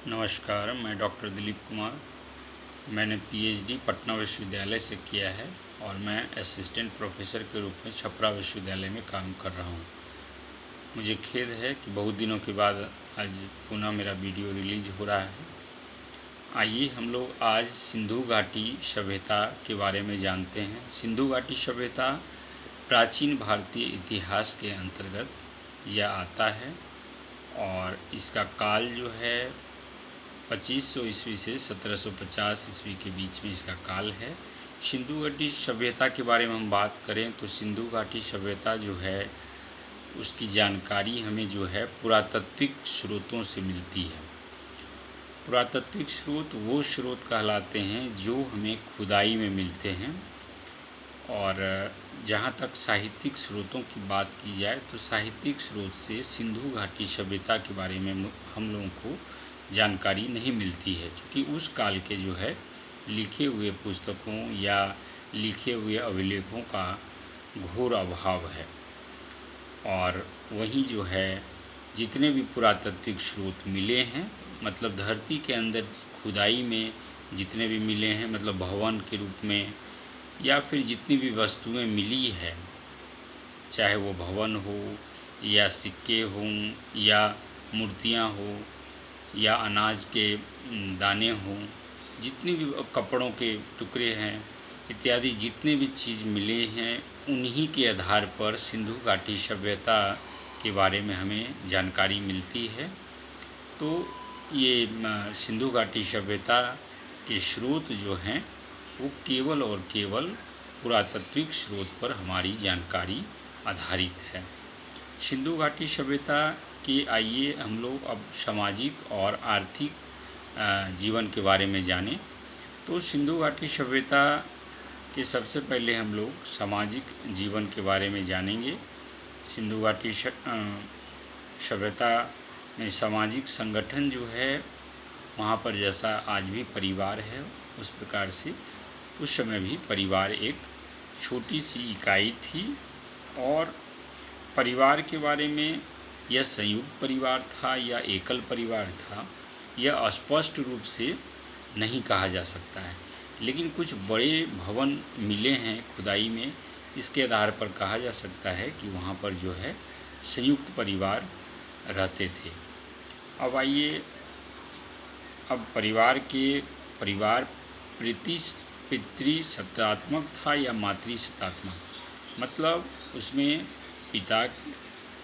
नमस्कार, मैं डॉक्टर दिलीप कुमार। मैंने पीएचडी पटना विश्वविद्यालय से किया है और मैं असिस्टेंट प्रोफेसर के रूप में छपरा विश्वविद्यालय में काम कर रहा हूँ। मुझे खेद है कि बहुत दिनों के बाद आज पुनः मेरा वीडियो रिलीज हो रहा है। आइए हम लोग आज सिंधु घाटी सभ्यता के बारे में जानते हैं। सिंधु घाटी सभ्यता प्राचीन भारतीय इतिहास के अंतर्गत यह आता है और इसका काल जो है 2500 ईस्वी से 1750 ईस्वी के बीच में इसका काल है। सिंधु घाटी सभ्यता के बारे में हम बात करें तो सिंधु घाटी सभ्यता जो है उसकी जानकारी हमें जो है पुरातात्विक स्रोतों से मिलती है। पुरातात्विक स्रोत वो स्रोत कहलाते हैं जो हमें खुदाई में मिलते हैं। और जहाँ तक साहित्यिक स्रोतों की बात की जाए तो साहित्यिक स्रोत से सिंधु घाटी सभ्यता के बारे में हम लोगों को जानकारी नहीं मिलती है, क्योंकि उस काल के जो है लिखे हुए पुस्तकों या लिखे हुए अभिलेखों का घोर अभाव है। और वहीं जो है जितने भी पुरातात्विक स्रोत मिले हैं, मतलब धरती के अंदर खुदाई में जितने भी मिले हैं, मतलब भवन के रूप में या फिर जितनी भी वस्तुएं मिली है, चाहे वो भवन हो या सिक्के हों या मूर्तियां हो या अनाज के दाने हों, जितनी भी कपड़ों के टुकड़े हैं इत्यादि जितने भी चीज़ मिले हैं, उन्हीं के आधार पर सिंधु घाटी सभ्यता के बारे में हमें जानकारी मिलती है। तो ये सिंधु घाटी सभ्यता के स्रोत जो हैं वो केवल और केवल पुरातात्विक स्रोत पर हमारी जानकारी आधारित है। सिंधु घाटी सभ्यता के आइए हम लोग अब सामाजिक और आर्थिक जीवन के बारे में जानें। तो सिंधु घाटी सभ्यता के सबसे पहले हम लोग सामाजिक जीवन के बारे में जानेंगे। सिंधु घाटी सभ्यता में सामाजिक संगठन जो है वहाँ पर जैसा आज भी परिवार है उस प्रकार से उस समय भी परिवार एक छोटी सी इकाई थी। और परिवार के बारे में यह संयुक्त परिवार था या एकल परिवार था, यह स्पष्ट रूप से नहीं कहा जा सकता है, लेकिन कुछ बड़े भवन मिले हैं खुदाई में, इसके आधार पर कहा जा सकता है कि वहाँ पर जो है संयुक्त परिवार रहते थे। अब आइए, अब परिवार पितृसत्तात्मक था या मातृसत्तात्मक, मतलब उसमें पिता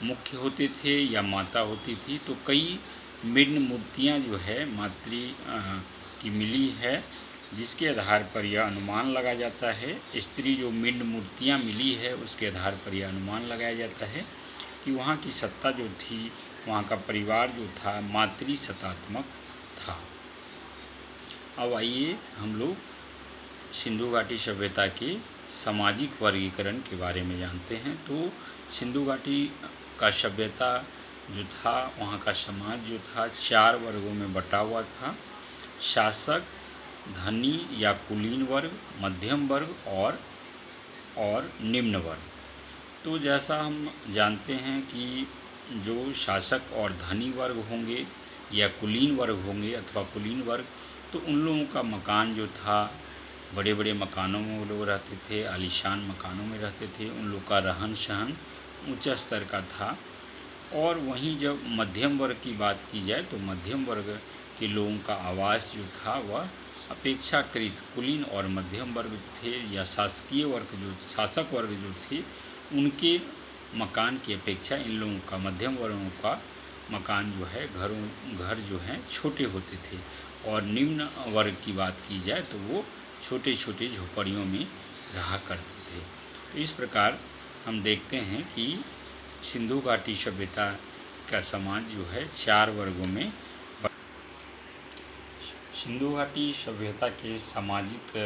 मुख्य होते थे या माता होती थी। तो कई मृण मूर्तियाँ जो है मातृ की मिली है, जिसके आधार पर यह अनुमान लगाया जाता है, स्त्री जो मृण मूर्तियाँ मिली है उसके आधार पर यह अनुमान लगाया जाता है कि वहाँ की सत्ता जो थी, वहाँ का परिवार जो था मातृसत्तात्मक था। अब आइए हम लोग सिंधु घाटी सभ्यता के सामाजिक वर्गीकरण के बारे में जानते हैं। तो सिंधु घाटी का सभ्यता जो था, वहाँ का समाज जो था 4 वर्गों में बटा हुआ था: शासक, धनी या कुलीन वर्ग, मध्यम वर्ग और निम्न वर्ग। तो जैसा हम जानते हैं कि जो शासक और धनी वर्ग होंगे या कुलीन वर्ग होंगे अथवा कुलीन वर्ग, तो उन लोगों का मकान जो था, बड़े बड़े मकानों में वो लोग रहते थे, आलीशान मकानों में रहते थे, उन लोग का रहन सहन ऊंचा स्तर का था। और वहीं जब मध्यम वर्ग की बात की जाए तो मध्यम वर्ग के लोगों का आवास जो था वह अपेक्षाकृत कुलीन और मध्यम वर्ग थे, या शासकीय वर्ग जो शासक वर्ग जो थे उनके मकान की अपेक्षा इन लोगों का, मध्यम वर्गों का मकान जो है, घर जो हैं छोटे होते थे। और निम्न वर्ग की बात की जाए तो वो छोटे छोटे झोपड़ियों में रहा करते थे। तो इस प्रकार हम देखते हैं कि सिंधु घाटी सभ्यता का समाज जो है 4 वर्गों में। सिंधु घाटी सभ्यता के सामाजिक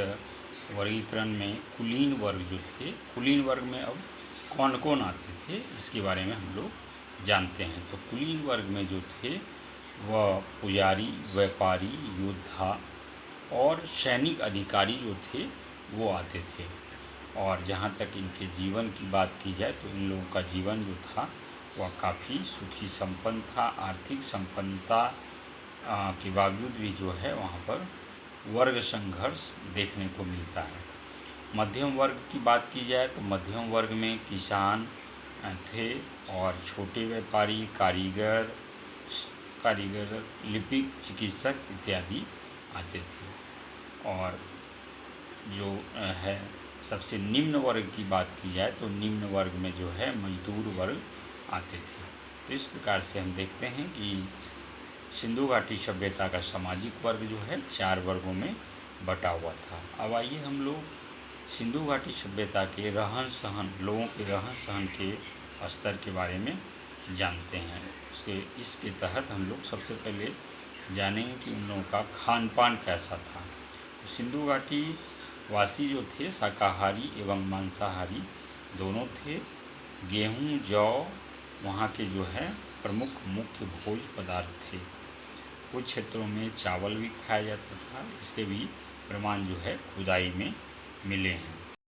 वर्गीकरण में कुलीन वर्ग जो थे, कुलीन वर्ग में अब कौन कौन आते थे इसके बारे में हम लोग जानते हैं। तो कुलीन वर्ग में जो थे वह पुजारी, व्यापारी, योद्धा और सैनिक अधिकारी जो थे वो आते थे। और जहाँ तक इनके जीवन की बात की जाए तो इन लोगों का जीवन जो था वह काफ़ी सुखी संपन्न था। आर्थिक संपन्नता के बावजूद भी जो है वहाँ पर वर्ग संघर्ष देखने को मिलता है। मध्यम वर्ग की बात की जाए तो मध्यम वर्ग में किसान थे और छोटे व्यापारी, कारीगर, लिपिक, चिकित्सक इत्यादि आते थे। और जो है सबसे निम्न वर्ग की बात की जाए तो निम्न वर्ग में जो है मजदूर वर्ग आते थे। तो इस प्रकार से हम देखते हैं कि सिंधु घाटी सभ्यता का सामाजिक वर्ग जो है 4 वर्गों में बटा हुआ था। अब आइए हम लोग सिंधु घाटी सभ्यता के रहन सहन, लोगों के रहन सहन के स्तर के बारे में जानते हैं। इसके तहत हम लोग सबसे पहले जानेंगे कि उन लोगों का खान पान कैसा था। तो सिंधु घाटी वासी जो थे शाकाहारी एवं मांसाहारी दोनों थे। गेहूँ, जौ वहाँ के जो है प्रमुख मुख्य भोज पदार्थ थे। कुछ क्षेत्रों में चावल भी खाया जाता था। इसके भी प्रमाण जो है खुदाई में मिले हैं।